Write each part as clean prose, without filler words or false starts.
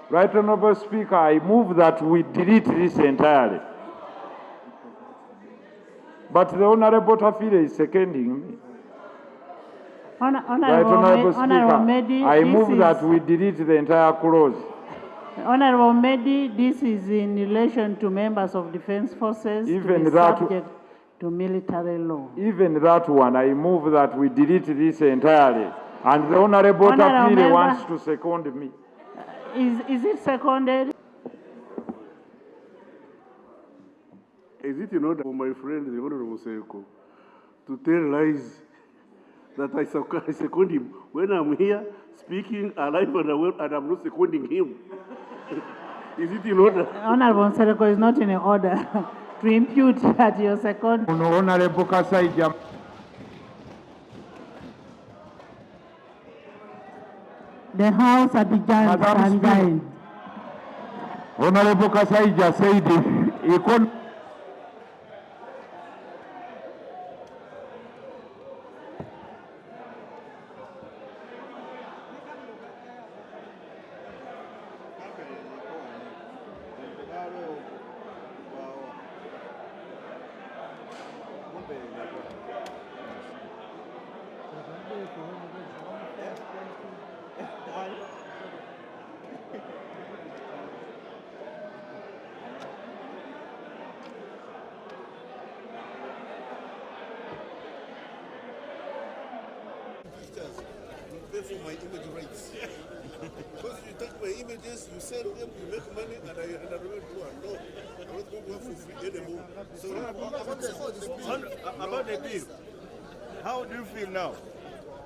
Right Honorable Speaker, I move that we delete this entirely. But the Honorable Otafiire is seconding me. Right Honorable Speaker, I move that we delete the entire clause. Honorable Medi, this is in relation to members of defense forces Even to be that, subject to military law. Even that one, I move that we delete this entirely. And the Honorable Otafiire wants to second me. Is it seconded? Is it in order for my friend, the Honorable Seko, to tell lies that I second him when I'm here speaking alive and I'm not seconding him? Is it in order? Honorable Seko is not in order to impute that you're second. Honorable Kasaija. The House adjourns and dine. Honorable Kasaija said he couldn't. Pay for my image rights. Because you take my images, you sell them, you make money, and I remember to no, I'm not going to work for free anymore. So about the bill, how do you feel now?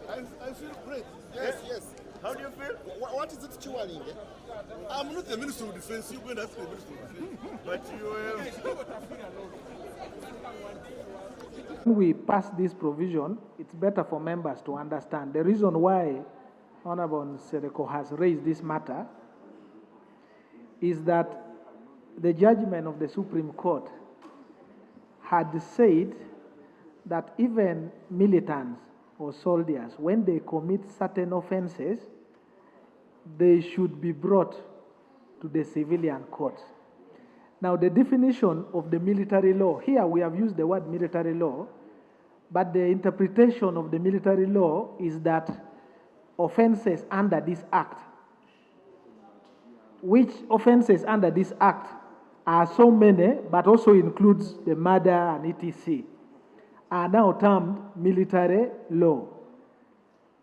I feel great. Yes, yes. How do you feel? What is it chewing? I'm not the Minister of Defense. You're going to ask the Minister of Defense. But you When we pass this provision, it's better for members to understand the reason why Honorable Sereko has raised this matter is that the judgment of the Supreme Court had said that even militants or soldiers, when they commit certain offenses, they should be brought to the civilian court. Now, the definition of the military law, here we have used the word military law, but the interpretation of the military law is that offenses under this act, which offenses under this act are so many, but also includes the murder and etc., are now termed military law.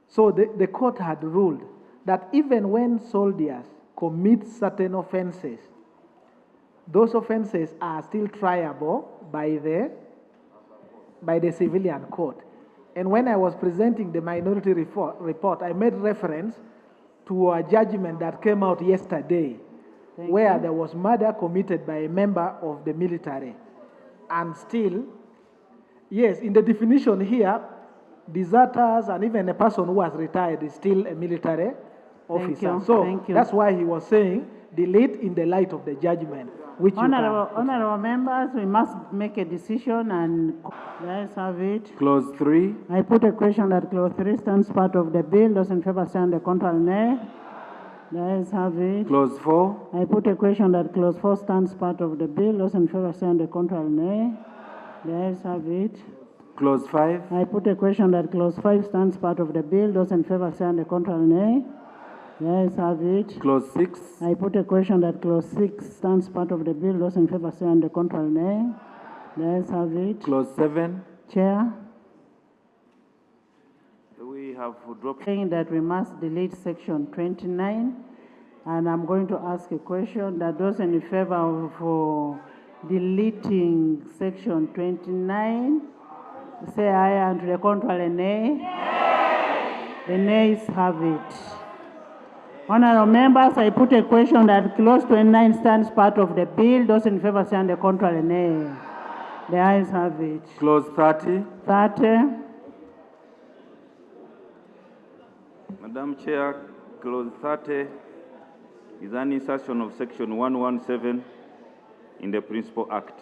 So the court had ruled that even when soldiers commit certain offenses, those offenses are still triable by the civilian court. And when I was presenting the minority report, I made reference to a judgment that came out yesterday where there was murder committed by a member of the military. And still, yes, in the definition here, deserters and even a person who has retired is still a military officer. So that's why he was saying delete in the light of the judgment. Which Honorable members, we must make a decision and let's have it. Clause 3. I put a question that clause 3 stands part of the bill. Those in favor say the contrary nay. Let's have it. Clause 4. I put a question that clause 4 stands part of the bill. Those in favor say the contrary nay. Let's have it. Clause 5. I put a question that clause 5 stands part of the bill. Those in favor say the contrary nay. Let's have it. Clause 6. I put a question that clause 6 stands part of the bill. Those in favor say on the contrary nay. Let's have it. Clause 7. Chair. We have dropped. Saying that we must delete section 29, and I'm going to ask a question that those in favor of deleting section 29 say aye, and to the contrary nay. The nays have it. Honorable members, I put a question that clause 29 stands part of the bill. Those in favor say on the contrary nay. The ayes have it. Clause 30. 30. Madam Chair, clause 30 is an insertion of section 117 in the Principal Act.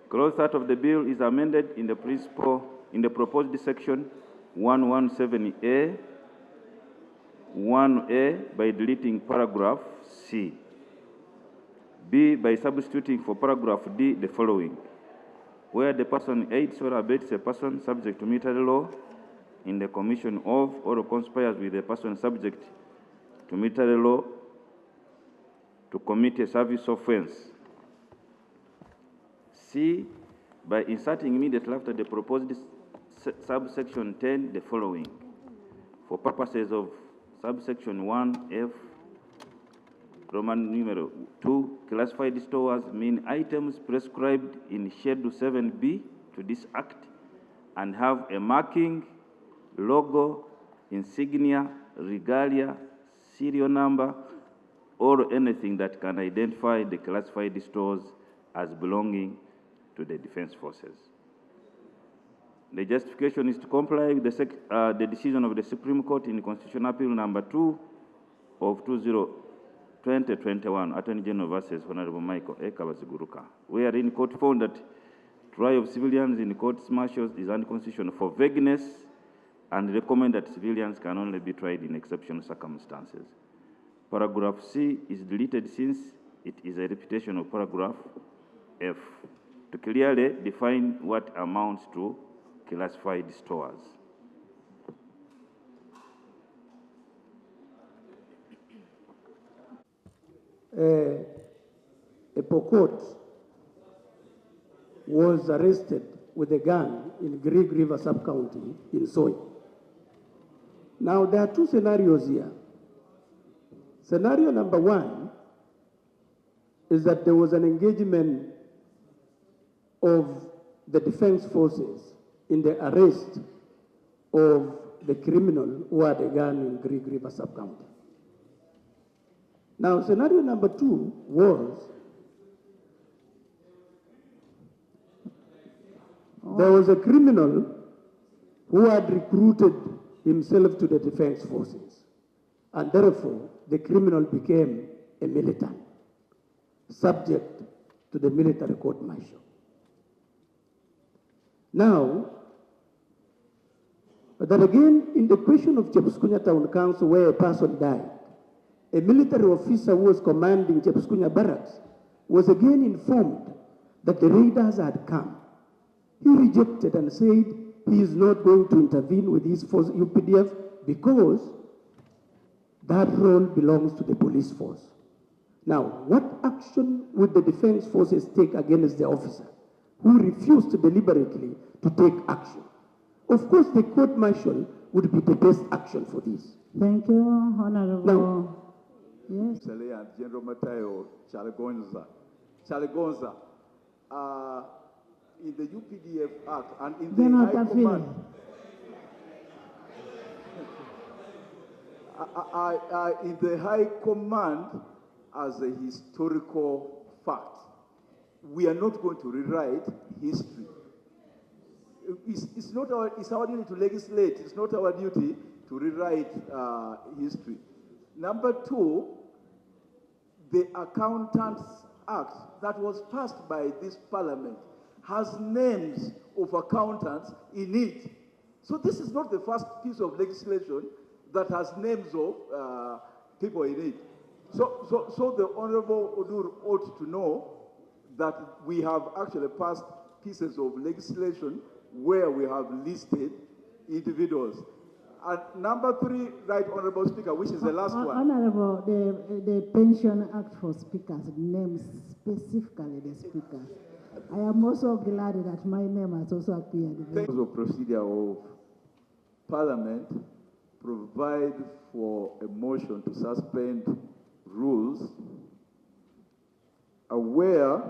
Clause 30 of the bill is amended in the proposed section 117A 1A by deleting paragraph C. B, by substituting for paragraph D the following: where the person aids or abets a person subject to military law in the commission of or conspires with a person subject to military law to commit a service offense. C, by inserting immediately after the proposed subsection 10 the following: for purposes of subsection 1F, Roman numeral 2, classified stores mean items prescribed in Schedule 7B to this Act and have a marking, logo, insignia, regalia, serial number, or anything that can identify the classified stores as belonging to the Defense Forces. The justification is to comply with the decision of the Supreme Court in Constitutional Appeal number 2 of 2021, Attorney General versus Honorable Michael A. Kabaziguruka, wherein court found that trial of civilians in courts martial is unconstitutional for vagueness and recommend that civilians can only be tried in exceptional circumstances. Paragraph C is deleted since it is a repetition of paragraph F to clearly define what amounts to classified stores. A Pokot was arrested with a gun in Greek River Sub-County in Soy. Now, there are two scenarios here. Scenario number one is that there was an engagement of the defense forces in the arrest of the criminal who had a gun in Greek River Sub-County. Now, scenario number two was there was a criminal who had recruited himself to the defense forces, and therefore the criminal became a militant, subject to the military court-martial. Now, but again, in the question of Chepskunya Town Council, where a person died, a military officer who was commanding Chepskunya Barracks was again informed that the raiders had come. He rejected and said he is not going to intervene with his force, UPDF, because that role belongs to the police force. Now, what action would the defense forces take against the officer who refused deliberately to take action? Of course, the court-martial would be the best action for this. Thank you, Honorable. Now, yes. General Mateo Chalagonza, in the UPDF Act and in the High Command, in the High Command, as a historical fact, we are not going to rewrite history. It's our duty to legislate. It's not our duty to rewrite history. Number two, the Accountants Act that was passed by this parliament has names of accountants in it. So this is not the first piece of legislation that has names of people in it. So the Honorable Odur ought to know that we have actually passed pieces of legislation where we have listed individuals. And number three, Right Honorable Speaker, which is the last one. Honorable, the Pension Act for Speakers names specifically the speakers. I am also glad that my name has also appeared. The procedure of Parliament provide for a motion to suspend rules, aware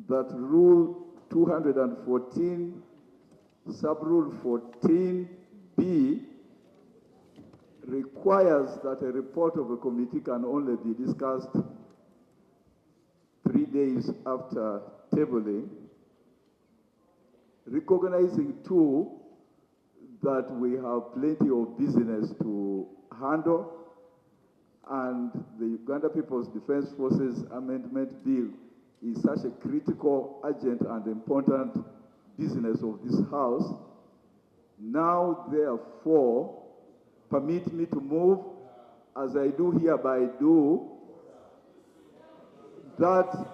that Rule 214, Sub-Rule 14B requires that a report of a committee can only be discussed 3 days after tabling, recognizing too that we have plenty of business to handle, and the Uganda People's Defense Forces Amendment Bill is such a critical, urgent, and important business of this House. Now, therefore, permit me to move, as I do hereby do, that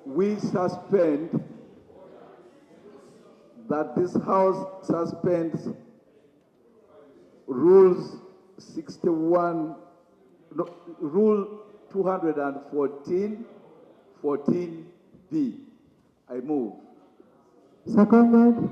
we suspend, that this House suspends Rules 61, no, Rule 214, 14B. I move. Seconded.